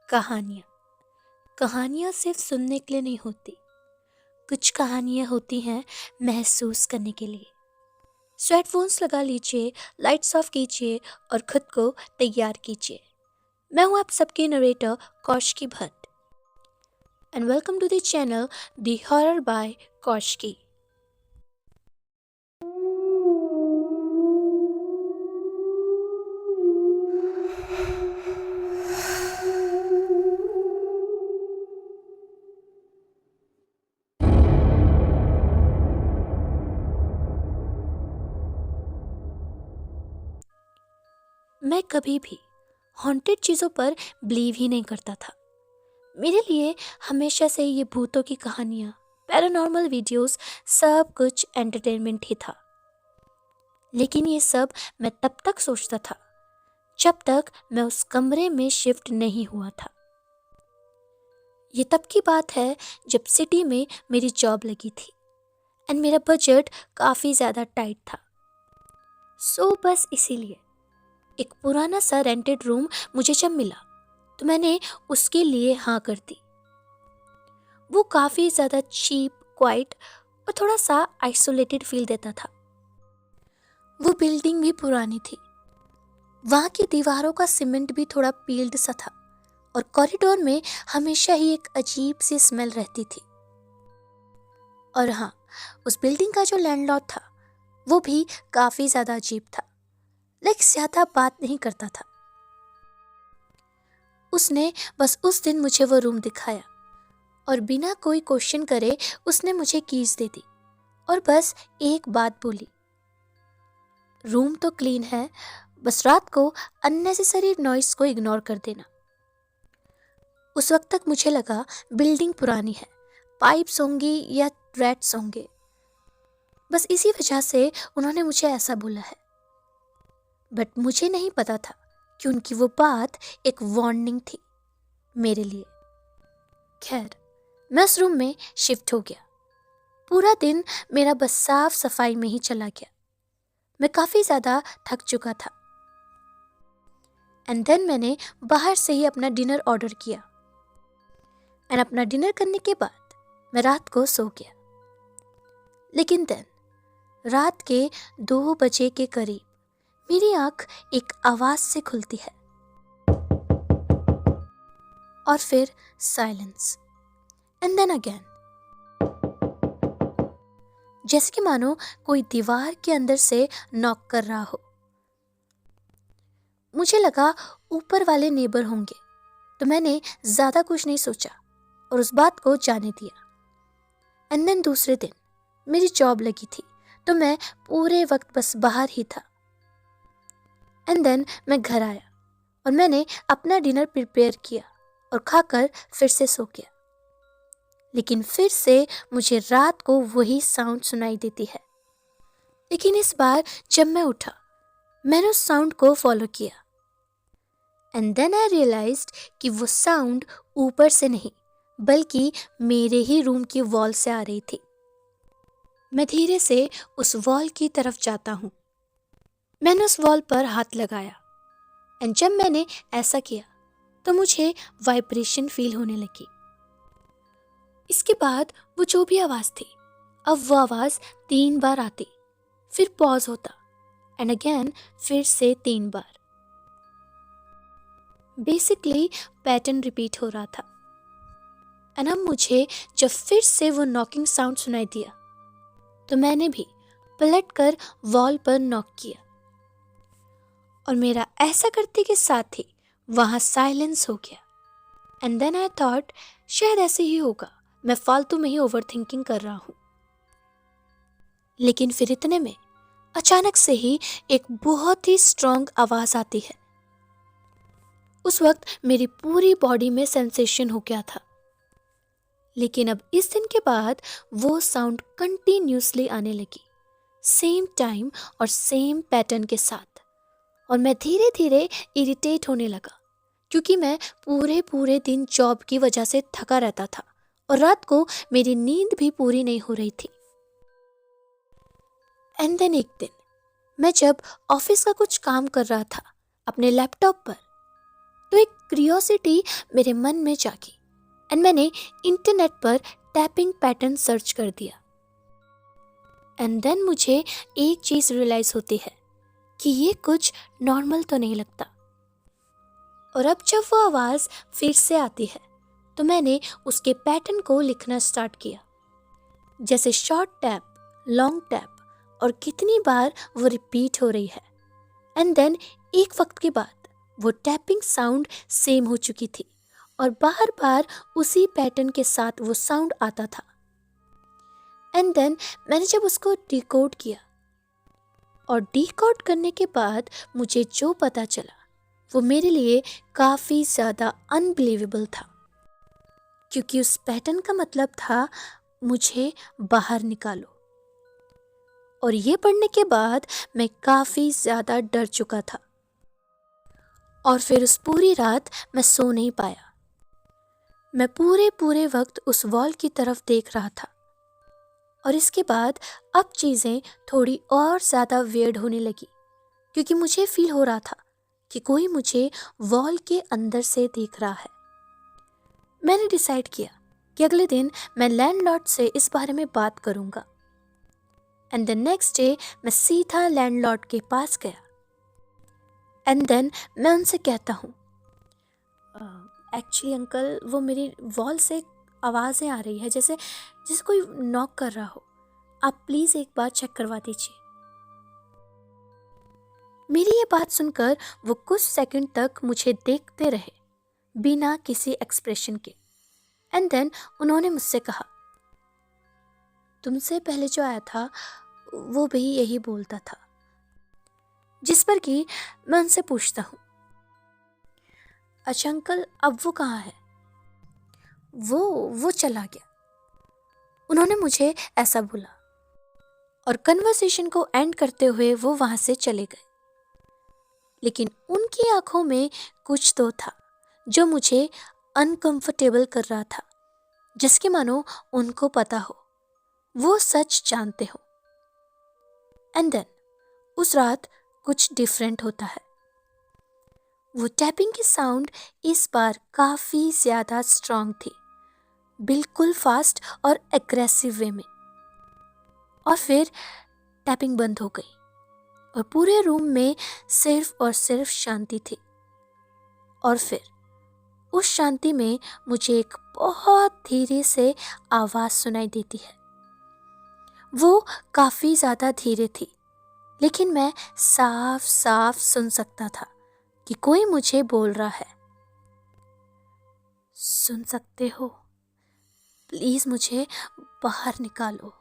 कहानियाँ कहानियाँ सिर्फ सुनने के लिए नहीं होती। कुछ कहानियाँ होती हैं महसूस करने के लिए। सो हेडफोन्स लगा लीजिए, लाइट्स ऑफ कीजिए और खुद को तैयार कीजिए। मैं हूँ आप सबकी narrator Kaushiki Bhatt and welcome to the channel the horror by Kaushiki. मैं कभी भी हॉन्टेड चीज़ों पर बिलीव ही नहीं करता था। मेरे लिए हमेशा से ये भूतों की कहानियाँ, पैरानॉर्मल वीडियोस सब कुछ एंटरटेनमेंट ही था। लेकिन ये सब मैं तब तक सोचता था जब तक मैं उस कमरे में शिफ्ट नहीं हुआ था। ये तब की बात है जब सिटी में मेरी जॉब लगी थी एंड मेरा बजट काफ़ी ज़्यादा टाइट था। बस इसीलिए एक पुराना सा रेंटेड रूम मुझे जब मिला तो मैंने उसके लिए हाँ कर दी। वो काफ़ी ज़्यादा चीप, क्वाइट और थोड़ा सा आइसोलेटेड फील देता था। वो बिल्डिंग भी पुरानी थी, वहाँ की दीवारों का सीमेंट भी थोड़ा पील्ड सा था और कॉरिडोर में हमेशा ही एक अजीब सी स्मेल रहती थी। और हाँ, उस बिल्डिंग का जो लैंडलॉर्ड था वो भी काफ़ी ज़्यादा अजीब था, ज़्यादा बात नहीं करता था। उसने बस उस दिन मुझे वो रूम दिखाया और बिना कोई क्वेश्चन करे उसने मुझे कीज दे दी और बस एक बात बोली, रूम तो क्लीन है, बस रात को अननेसेसरी नॉइस को इग्नोर कर देना। उस वक्त तक मुझे लगा बिल्डिंग पुरानी है, पाइप्स होंगी या रैट्स होंगे, बस इसी वजह से उन्होंने मुझे ऐसा बोला है। बट मुझे नहीं पता था कि उनकी वो बात एक वार्निंग थी मेरे लिए। खैर, मैं उस रूम में शिफ्ट हो गया। पूरा दिन मेरा बस साफ सफाई में ही चला गया। मैं काफ़ी ज़्यादा थक चुका था एंड देन मैंने बाहर से ही अपना डिनर ऑर्डर किया एंड अपना डिनर करने के बाद मैं रात को सो गया। लेकिन देन रात के 2 बजे के करीब मेरी आँख एक आवाज़ से खुलती है और फिर साइलेंस एंड देन अगेन, जैसे कि मानो कोई दीवार के अंदर से नॉक कर रहा हो। मुझे लगा ऊपर वाले नेबर होंगे, तो मैंने ज़्यादा कुछ नहीं सोचा और उस बात को जाने दिया। एंड देन दूसरे दिन मेरी जॉब लगी थी, तो मैं पूरे वक्त बस बाहर ही था। एंड देन मैं घर आया और मैंने अपना डिनर प्रिपेयर किया और खाकर फिर से सो गया। लेकिन फिर से मुझे रात को वही साउंड सुनाई देती है। लेकिन इस बार जब मैं उठा, मैंने उस साउंड को फॉलो किया एंड देन आई रियलाइज्ड कि वो साउंड ऊपर से नहीं बल्कि मेरे ही रूम की वॉल से आ रही थी। मैं धीरे से उस वॉल की तरफ जाता हूँ। मैंने उस वॉल पर हाथ लगाया एंड जब मैंने ऐसा किया तो मुझे वाइब्रेशन फील होने लगी। इसके बाद वो जो भी आवाज़ थी, अब वो आवाज़ 3 बार आती, फिर पॉज होता एंड अगेन फिर से 3 बार। बेसिकली पैटर्न रिपीट हो रहा था। एंड अब मुझे जब फिर से वो नॉकिंग साउंड सुनाई दिया तो मैंने भी पलट कर वॉल पर नॉक किया और मेरा ऐसा करते के साथ ही वहाँ साइलेंस हो गया। एंड देन आई थॉट शायद ऐसे ही होगा, मैं फालतू में ही ओवर थिंकिंग कर रहा हूँ। लेकिन फिर इतने में अचानक से ही एक बहुत ही स्ट्रॉन्ग आवाज़ आती है। उस वक्त मेरी पूरी बॉडी में सेंसेशन हो गया था। लेकिन अब इस दिन के बाद वो साउंड कंटिन्यूसली आने लगी, सेम टाइम और सेम पैटर्न के साथ। और मैं धीरे धीरे इरिटेट होने लगा क्योंकि मैं पूरे दिन जॉब की वजह से थका रहता था और रात को मेरी नींद भी पूरी नहीं हो रही थी। एंड देन एक दिन मैं जब ऑफिस का कुछ काम कर रहा था अपने लैपटॉप पर, तो एक क्यूरियोसिटी मेरे मन में जागी एंड मैंने इंटरनेट पर टैपिंग पैटर्न सर्च कर दिया। एंड देन मुझे एक चीज़ रियलाइज़ होती है कि ये कुछ नॉर्मल तो नहीं लगता। और अब जब वो आवाज़ फिर से आती है तो मैंने उसके पैटर्न को लिखना स्टार्ट किया, जैसे शॉर्ट टैप, लॉन्ग टैप और कितनी बार वो रिपीट हो रही है। एंड देन एक वक्त के बाद वो टैपिंग साउंड सेम हो चुकी थी और बार बार उसी पैटर्न के साथ वो साउंड आता था। एंड देन मैंने जब उसको डिकोड किया और डिकोड करने के बाद मुझे जो पता चला वो मेरे लिए काफ़ी ज़्यादा अनबिलीवेबल था, क्योंकि उस पैटर्न का मतलब था मुझे बाहर निकालो। और ये पढ़ने के बाद मैं काफ़ी ज़्यादा डर चुका था और फिर उस पूरी रात मैं सो नहीं पाया। मैं पूरे वक्त उस वॉल की तरफ देख रहा था। और इसके बाद अब चीज़ें थोड़ी और ज़्यादा वियर्ड होने लगी, क्योंकि मुझे फील हो रहा था कि कोई मुझे वॉल के अंदर से देख रहा है। मैंने डिसाइड किया कि अगले दिन मैं लैंडलॉर्ड से इस बारे में बात करूँगा। एंड द नेक्स्ट डे मैं सीधा लैंडलॉर्ड के पास गया। एंड देन मैं उनसे कहता हूँ, एक्चुअली अंकल, वो मेरी वॉल से आवाज़ें आ रही है, जैसे जैसे कोई नॉक कर रहा हो। आप प्लीज़ एक बार चेक करवा दीजिए। मेरी ये बात सुनकर वो कुछ सेकंड तक मुझे देखते रहे बिना किसी एक्सप्रेशन के। एंड देन उन्होंने मुझसे कहा, तुमसे पहले जो आया था वो भी यही बोलता था। जिस पर कि मैं उनसे पूछता हूँ, अच्छा अंकल, अब वो कहाँ है? वो चला गया। उन्होंने मुझे ऐसा बोला और कन्वर्सेशन को एंड करते हुए वो वहाँ से चले गए। लेकिन उनकी आंखों में कुछ तो था जो मुझे अनकंफर्टेबल कर रहा था, जिसके मानो उनको पता हो, वो सच जानते हो। एंड देन उस रात कुछ डिफरेंट होता है। वो टैपिंग की साउंड इस बार काफ़ी ज़्यादा स्ट्रांग थी, बिल्कुल फास्ट और एग्रेसिव वे में। और फिर टैपिंग बंद हो गई और पूरे रूम में सिर्फ और सिर्फ शांति थी। और फिर उस शांति में मुझे एक बहुत धीरे से आवाज़ सुनाई देती है। वो काफ़ी ज़्यादा धीरे थी, लेकिन मैं साफ साफ सुन सकता था कि कोई मुझे बोल रहा है, सुन सकते हो? प्लीज़ मुझे बाहर निकालो।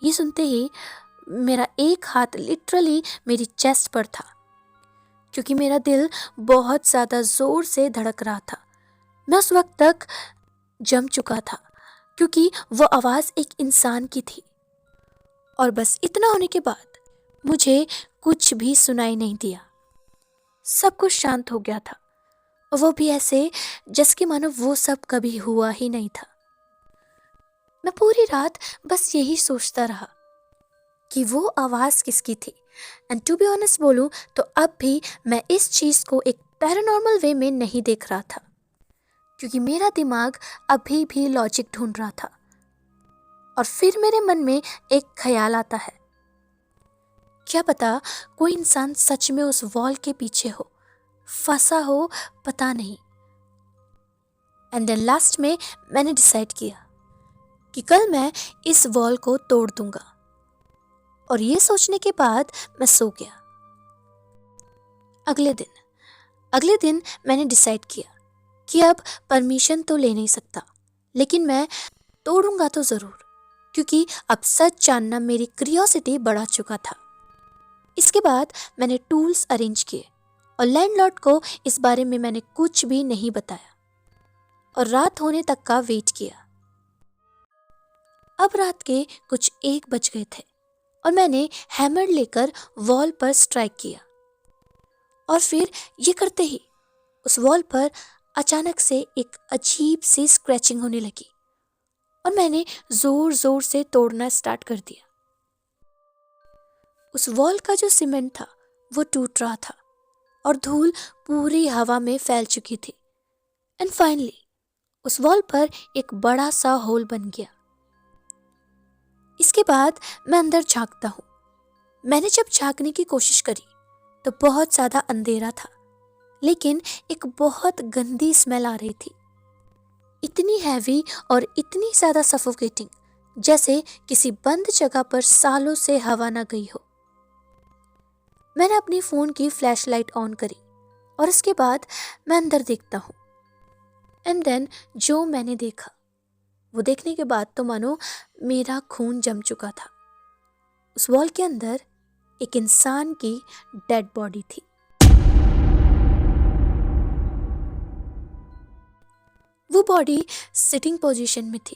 ये सुनते ही मेरा एक हाथ लिटरली मेरी चेस्ट पर था, क्योंकि मेरा दिल बहुत ज़्यादा ज़ोर से धड़क रहा था। मैं उस वक्त तक जम चुका था, क्योंकि वो आवाज़ एक इंसान की थी। और बस इतना होने के बाद मुझे कुछ भी सुनाई नहीं दिया। सब कुछ शांत हो गया था, और वो भी ऐसे जैसे मानो वो सब कभी हुआ ही नहीं था। मैं पूरी रात बस यही सोचता रहा कि वो आवाज़ किसकी थी। एंड टू बी ऑनेस्ट बोलूँ तो अब भी मैं इस चीज़ को एक पैरानॉर्मल वे में नहीं देख रहा था, क्योंकि मेरा दिमाग अभी भी लॉजिक ढूंढ रहा था। और फिर मेरे मन में एक ख्याल आता है, क्या पता कोई इंसान सच में उस वॉल के पीछे हो, फंसा हो, पता नहीं। एंड देन लास्ट में मैंने डिसाइड किया कि कल मैं इस वॉल को तोड़ दूंगा। और ये सोचने के बाद मैं सो गया। अगले दिन मैंने डिसाइड किया कि अब परमिशन तो ले नहीं सकता, लेकिन मैं तोड़ूंगा तो ज़रूर, क्योंकि अब सच जानना मेरी क्यूरियोसिटी बढ़ा चुका था। इसके बाद मैंने टूल्स अरेंज किए और लैंडलॉर्ड को इस बारे में मैंने कुछ भी नहीं बताया और रात होने तक का वेट किया। अब रात के कुछ 1 बज गए थे और मैंने हैमर लेकर वॉल पर स्ट्राइक किया। और फिर ये करते ही उस वॉल पर अचानक से एक अजीब सी स्क्रैचिंग होने लगी और मैंने जोर जोर से तोड़ना स्टार्ट कर दिया। उस वॉल का जो सीमेंट था वो टूट रहा था और धूल पूरी हवा में फैल चुकी थी। एंड फाइनली उस वॉल पर एक बड़ा सा होल बन गया। इसके बाद मैं अंदर झांकता हूँ। मैंने जब झांकने की कोशिश करी तो बहुत ज़्यादा अंधेरा था, लेकिन एक बहुत गंदी स्मेल आ रही थी, इतनी हैवी और इतनी ज़्यादा सफोकेटिंग, जैसे किसी बंद जगह पर सालों से हवा ना गई हो। मैंने अपनी फ़ोन की फ्लैशलाइट ऑन करी और उसके बाद मैं अंदर देखता हूँ। एंड देन जो मैंने देखा, वो देखने के बाद तो मानो मेरा खून जम चुका था। उस वॉल के अंदर एक इंसान की डेड बॉडी थी। वो बॉडी सिटिंग पोजीशन में थी।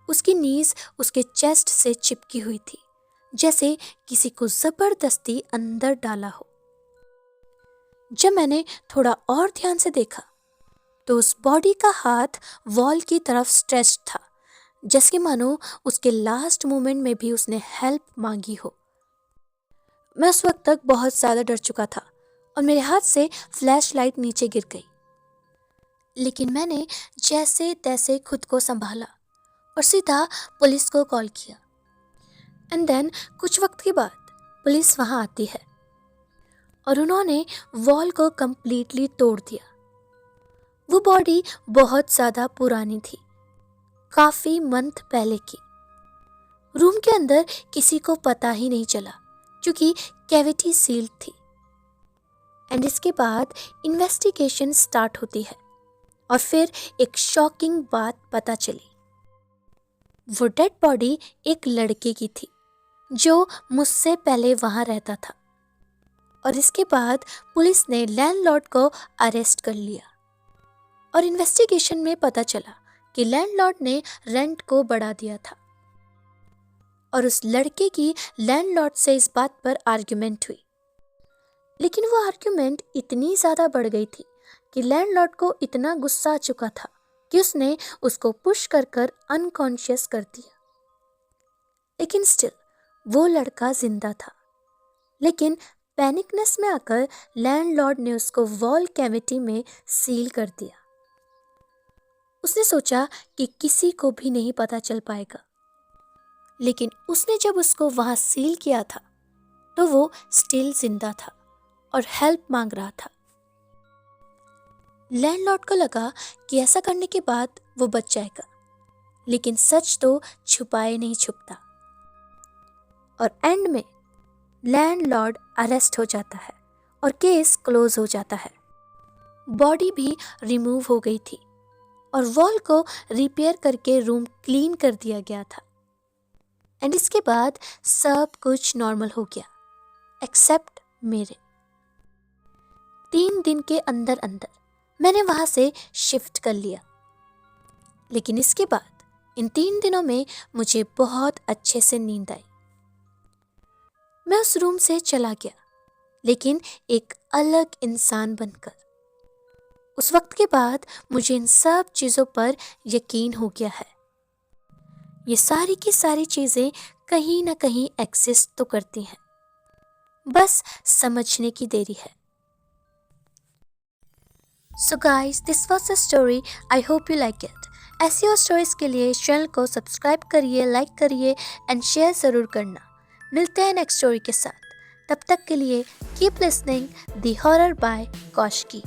उसकी नीज उसके चेस्ट से चिपकी हुई थी, जैसे किसी को जबरदस्ती अंदर डाला हो। जब मैंने थोड़ा और ध्यान से देखा तो उस बॉडी का हाथ वॉल की तरफ स्ट्रेच्ड था, जैसे मानो उसके लास्ट मोमेंट में भी उसने हेल्प मांगी हो। मैं उस वक्त तक बहुत ज़्यादा डर चुका था और मेरे हाथ से फ्लैशलाइट नीचे गिर गई, लेकिन मैंने जैसे तैसे खुद को संभाला और सीधा पुलिस को कॉल किया। एंड देन कुछ वक्त के बाद पुलिस वहाँ आती है और उन्होंने वॉल को कंप्लीटली तोड़ दिया। वो बॉडी बहुत ज़्यादा पुरानी थी, काफ़ी मंथ पहले की। रूम के अंदर किसी को पता ही नहीं चला क्योंकि कैविटी सील्ड थी। एंड इसके बाद इन्वेस्टिगेशन स्टार्ट होती है और फिर एक शॉकिंग बात पता चली। वो डेड बॉडी एक लड़के की थी जो मुझसे पहले वहाँ रहता था। और इसके बाद पुलिस ने लैंडलॉर्ड को अरेस्ट कर लिया और इन्वेस्टिगेशन में पता चला कि लैंडलॉर्ड ने रेंट को बढ़ा दिया था और उस लड़के की लैंडलॉर्ड से इस बात पर आर्ग्यूमेंट हुई। लेकिन वो आर्ग्यूमेंट इतनी ज़्यादा बढ़ गई थी कि लैंडलॉर्ड को इतना गुस्सा आ चुका था कि उसने उसको पुश कर कर अनकॉन्शियस कर दिया। लेकिन स्टिल वो लड़का जिंदा था, लेकिन पैनिकनेस में आकर लैंडलॉर्ड ने उसको वॉल कैविटी में सील कर दिया। उसने सोचा कि किसी को भी नहीं पता चल पाएगा, लेकिन उसने जब उसको वहां सील किया था तो वो स्टिल जिंदा था और हेल्प मांग रहा था। लैंडलॉर्ड को लगा कि ऐसा करने के बाद वो बच जाएगा, लेकिन सच तो छुपाए नहीं छुपता और एंड में लैंडलॉर्ड अरेस्ट हो जाता है और केस क्लोज हो जाता है। बॉडी भी रिमूव हो गई थी और वॉल को रिपेयर करके रूम क्लीन कर दिया गया था। एंड इसके बाद सब कुछ नॉर्मल हो गया एक्सेप्ट मेरे। 3 दिन के अंदर अंदर मैंने वहां से शिफ्ट कर लिया, लेकिन इसके बाद इन 3 दिनों में मुझे बहुत अच्छे से नींद आई। मैं उस रूम से चला गया, लेकिन एक अलग इंसान बनकर। उस वक्त के बाद मुझे इन सब चीज़ों पर यकीन हो गया है। ये सारी की सारी चीज़ें कहीं ना कहीं एग्जिस्ट तो करती हैं, बस समझने की देरी है। So guys, this was the story. I hope you like it. ऐसी और स्टोरीज के लिए चैनल को सब्सक्राइब करिए, लाइक करिए एंड शेयर ज़रूर करना। मिलते हैं नेक्स्ट स्टोरी के साथ। तब तक के लिए keep listening the horror by Kaushiki.